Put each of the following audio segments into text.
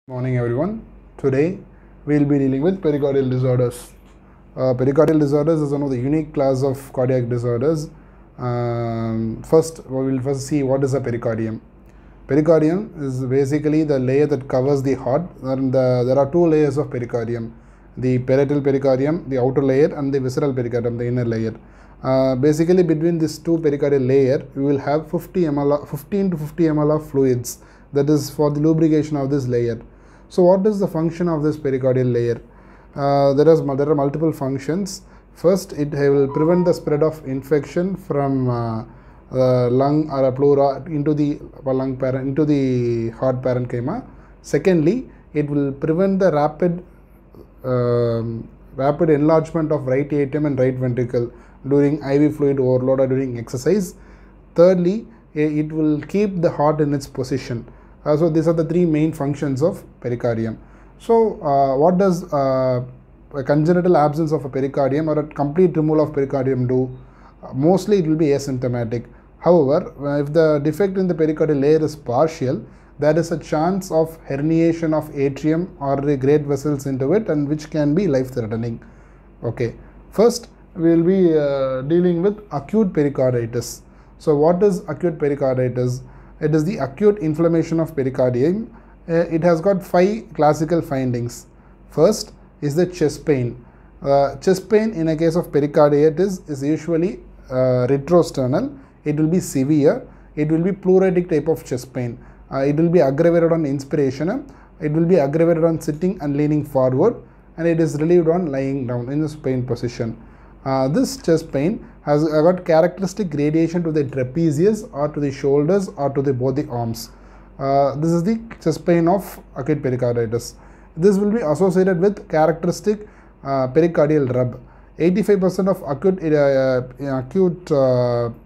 Morning everyone. Today we will be dealing with pericardial disorders. Pericardial disorders is one of the unique class of cardiac disorders. First, we will first see what is a pericardium. Pericardium is basically the layer that covers the heart, and there are two layers of pericardium: the parietal pericardium, the outer layer, and the visceral pericardium, the inner layer. Basically, between these two pericardial layer, we will have 15 to 50 ml of fluids, that is for the lubrication of this layer. So what is the function of this pericardial layer? There are multiple functions. First, it will prevent the spread of infection from lung or a pleura into the heart parenchyma. Secondly, it will prevent the rapid enlargement of right atrium and right ventricle during IV fluid overload or during exercise. Thirdly, it will keep the heart in its position. So these are the three main functions of pericardium. So what does a congenital absence of a pericardium or a complete removal of pericardium do? Mostly it will be asymptomatic. However, if the defect in the pericardial layer is partial, there is a chance of herniation of atrium or the great vessels into it, and which can be life-threatening. Okay. First, we will be dealing with acute pericarditis. So what is acute pericarditis? It is the acute inflammation of pericardium. It has got 5 classical findings. First is the chest pain. Chest pain in a case of pericarditis is usually retrosternal. It will be severe. It will be pleuritic type of chest pain. It will be aggravated on inspiration. It will be aggravated on sitting and leaning forward, and it is relieved on lying down in the supine position. This chest pain has got characteristic gradation to the trapezius or to the shoulders or to both the arms. This is the chest pain of acute pericarditis. This will be associated with characteristic pericardial rub. 85% of acute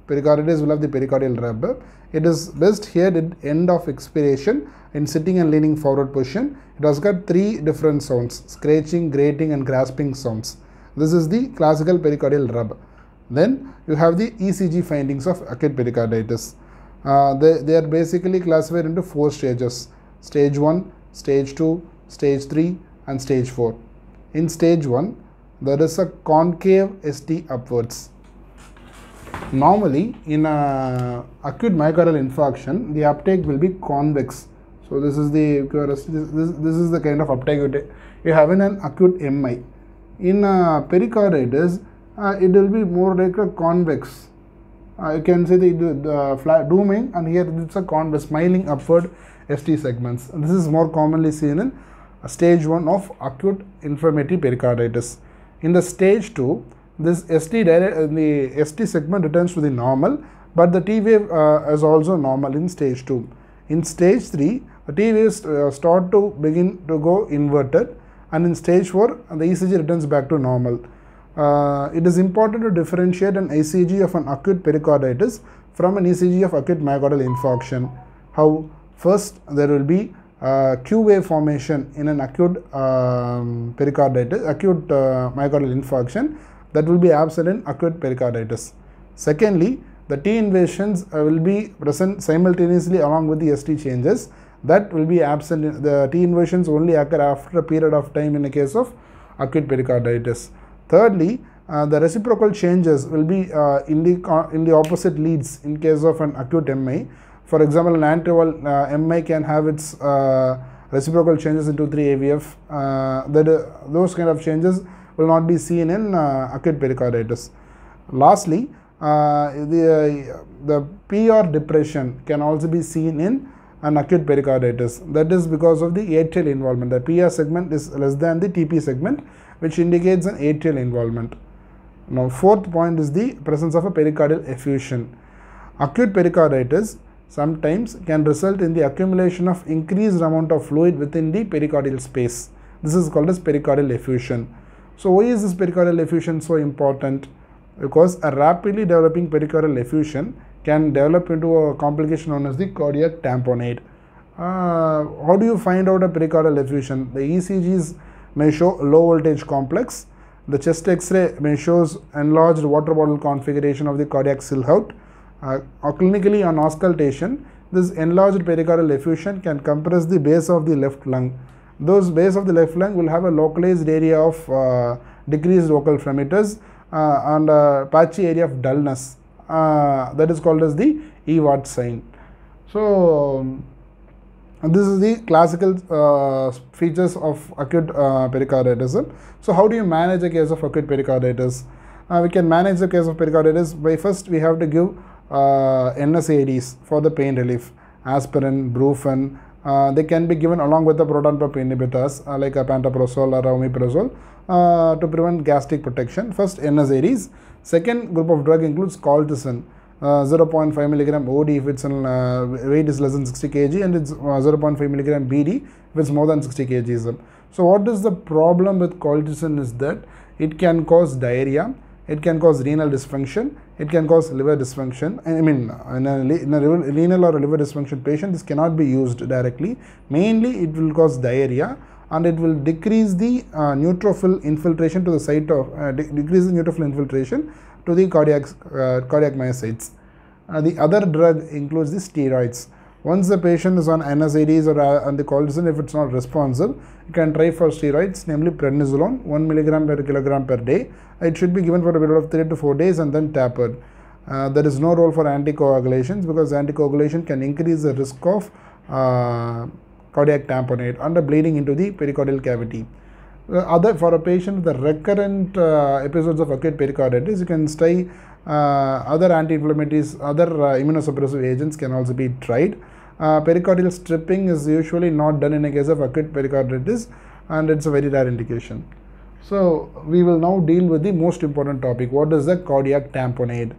pericarditis will have the pericardial rub. It is best here at end of expiration in sitting and leaning forward position. It has got 3 different sounds: scratching, grating, and grasping sounds. This is the classical pericardial rub. Then you have the ECG findings of acute pericarditis. They are basically classified into 4 stages: stage 1, stage 2, stage 3, and stage 4. In stage 1, there is a concave ST upwards. Normally, in acute myocardial infarction, the uptake will be convex. So this is the kind of uptake you have in an acute MI. In pericarditis, it will be more like a convex. You can see the flat dooming, and here it's a convex, smiling upward ST segments. And this is more commonly seen in stage 1 of acute inflammatory pericarditis. In the stage 2, this the ST segment returns to the normal, but the T wave is also normal in stage 2. In stage 3, the T waves start to begin to go inverted, and in stage 4, the ECG returns back to normal. It is important to differentiate an ECG of an acute pericarditis from an ECG of acute myocardial infarction. How? First, there will be Q wave formation in an acute myocardial infarction that will be absent in acute pericarditis. Secondly, the T invasions will be present simultaneously along with the ST changes. That will be absent. The T inversions only occur after a period of time in the case of acute pericarditis. Thirdly, the reciprocal changes will be in the opposite leads in case of an acute MI. For example, an antival MI can have its reciprocal changes into 3 AVF. Those kind of changes will not be seen in acute pericarditis. Lastly, the PR depression can also be seen in an acute pericarditis. That is because of the atrial involvement. The PR segment is less than the TP segment, which indicates an atrial involvement. Now, 4th point is the presence of a pericardial effusion. Acute pericarditis sometimes can result in the accumulation of increased amount of fluid within the pericardial space. This is called as pericardial effusion. So why is this pericardial effusion so important? Because a rapidly developing pericardial effusion can develop into a complication known as the cardiac tamponade. How do you find out a pericardial effusion? The ECGs may show low voltage complex. The chest X-ray may show enlarged water bottle configuration of the cardiac silhouette. Clinically, on auscultation, this enlarged pericardial effusion can compress the base of the left lung. Those base of the left lung will have a localized area of decreased vocal frequencies and a patchy area of dullness. That is called as the Ewart sign. So this is the classical features of acute pericarditis. So how do you manage a case of acute pericarditis? We can manage the case of pericarditis by first we have to give NSAIDs for the pain relief, aspirin, brufen. They can be given along with the proton pump inhibitors like pantoprazole or omeprazole to prevent gastric protection. First NSAIDs. Second group of drug includes colchicine. 0.5 milligram OD if its weight is less than 60 kg, and it's 0.5 milligram BD if it's more than 60 kg. So what is the problem with colchicine is that it can cause diarrhea, it can cause renal dysfunction, it can cause liver dysfunction. I mean, in a renal or a liver dysfunction patient, this cannot be used directly. Mainly it will cause diarrhea, and it will decrease the neutrophil infiltration to the site of decrease the neutrophil infiltration to the cardiac myocytes. The other drug includes the steroids. Once the patient is on NSAIDs or on the colchicine, if it's not responsive, you can try for steroids, namely prednisolone, 1 milligram per kilogram per day. It should be given for a period of 3 to 4 days and then tapered. There is no role for anticoagulations because anticoagulation can increase the risk of cardiac tamponade and bleeding into the pericardial cavity. For a patient with the recurrent episodes of acute pericarditis, you can try other anti-inflammatories, other immunosuppressive agents can also be tried. Pericardial stripping is usually not done in a case of acute pericarditis, and it's a very rare indication. So we will now deal with the most important topic. What is the cardiac tamponade?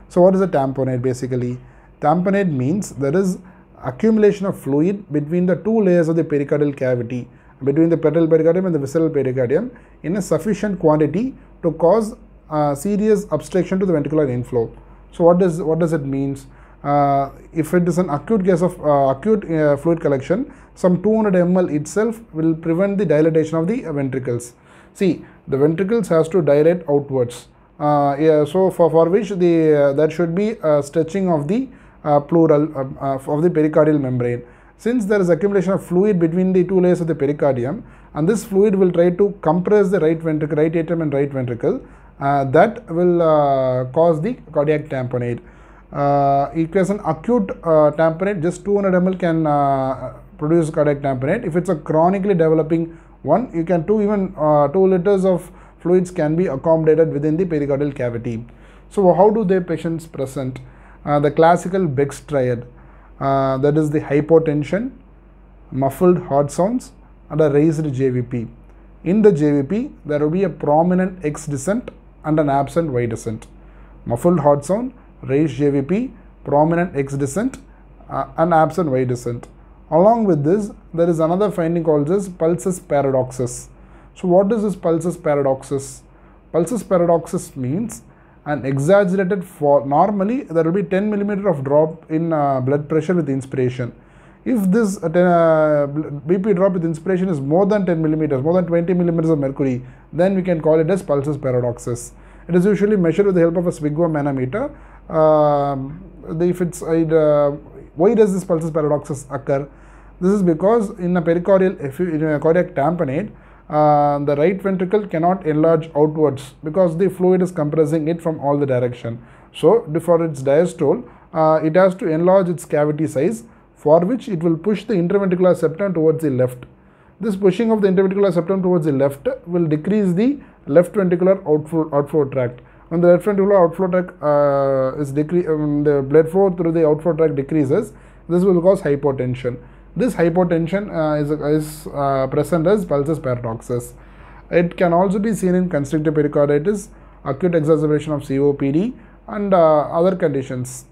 So what is a tamponade basically? Tamponade means there is accumulation of fluid between the two layers of the pericardial cavity, between the pedal pericardium and the visceral pericardium, in a sufficient quantity to cause serious obstruction to the ventricular inflow. So what does it means? If it is an acute case of acute fluid collection, some 200 ml itself will prevent the dilatation of the ventricles. See, the ventricles has to dilate outwards. So for which there should be a stretching of the pleural of the pericardial membrane. Since there is accumulation of fluid between the two layers of the pericardium, and this fluid will try to compress the right ventricle, right atrium and right ventricle, that will cause the cardiac tamponade. If it is an acute tamponade, just 200 ml can produce cardiac tamponade. If it's a chronically developing one, you can even 2 liters of fluids can be accommodated within the pericardial cavity. So how do the patients present? The classical Beck's triad. That is the hypotension, muffled heart sounds, and a raised JVP. In the JVP, there will be a prominent X descent and an absent Y descent. Muffled heart sound, raised JVP, prominent X descent, and absent Y descent. Along with this, there is another finding called as pulsus paradoxus. So what is this pulsus paradoxus? Pulsus paradoxus means an exaggerated fall. Normally there will be 10 mm of drop in blood pressure with inspiration. If this BP drop with inspiration is more than 10 mm, more than 20 mm of mercury, then we can call it as pulsus paradoxus. It is usually measured with the help of a sphygmomanometer. Why does this pulsus paradoxus occur? This is because in a cardiac tamponade, the right ventricle cannot enlarge outwards because the fluid is compressing it from all the direction. So for its diastole, it has to enlarge its cavity size, for which it will push the interventricular septum towards the left. This pushing of the interventricular septum towards the left will decrease the left ventricular outflow tract. When the left ventricular outflow tract the blood flow through the outflow tract decreases, this will cause hypotension. This hypotension is present as pulsus paradoxus. It can also be seen in constrictive pericarditis, acute exacerbation of COPD, and other conditions.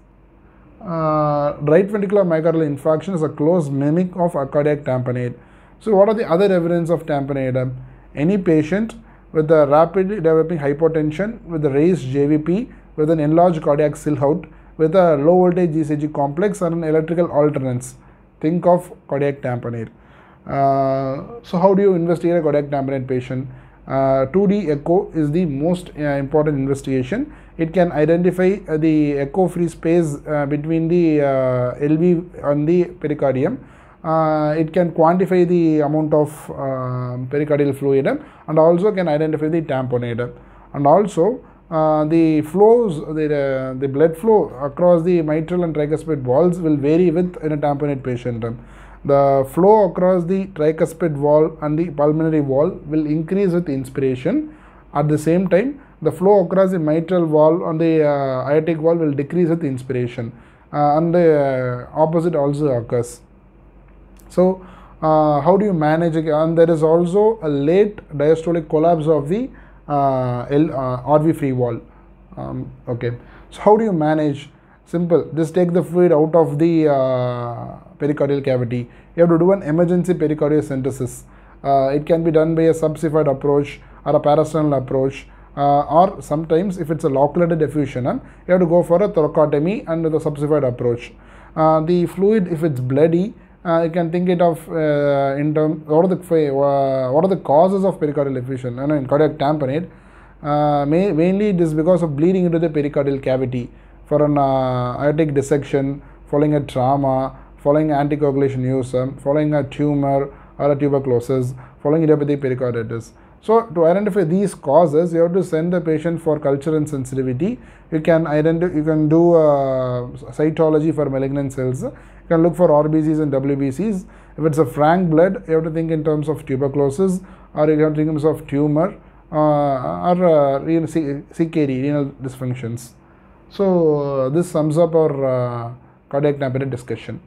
Right ventricular myocardial infarction is a close mimic of a cardiac tamponade. So what are the other evidence of tamponade? Any patient with a rapidly developing hypotension, with a raised JVP, with an enlarged cardiac silhouette, with a low voltage ECG complex and an electrical alternance. Think of cardiac tamponade. So how do you investigate a cardiac tamponade patient? 2D echo is the most important investigation. it can identify the echo-free space between the LV and the pericardium. It can quantify the amount of pericardial fluid and also can identify the tamponade. And also the flows, the blood flow across the mitral and tricuspid walls will vary with in a tamponade patient. The flow across the tricuspid wall and the pulmonary wall will increase with inspiration. At the same time, the flow across the mitral wall and the aortic wall will decrease with inspiration, and the opposite also occurs. So how do you manage it? And there is also a late diastolic collapse of the RV free wall. Okay, so how do you manage? Simple, just take the fluid out of the pericardial cavity. You have to do an emergency pericardiocentesis. It can be done by a subsified approach or a parasternal approach, or sometimes if it's a loculated effusion, you have to go for a thoracotomy and the subsified approach. The fluid, if it's bloody, you can think it of in terms what are the causes of pericardial effusion in cardiac tamponade. Mainly it is because of bleeding into the pericardial cavity for an aortic dissection, following a trauma, following anticoagulation use, following a tumor or a tuberculosis, following idiopathic pericarditis. So to identify these causes, you have to send the patient for culture and sensitivity. You can do cytology for malignant cells. You can look for RBCs and WBCs. If it's a frank blood, you have to think in terms of tuberculosis, or you have to think in terms of tumor, or CKD, renal dysfunctions. So this sums up our cardiac tamponade discussion.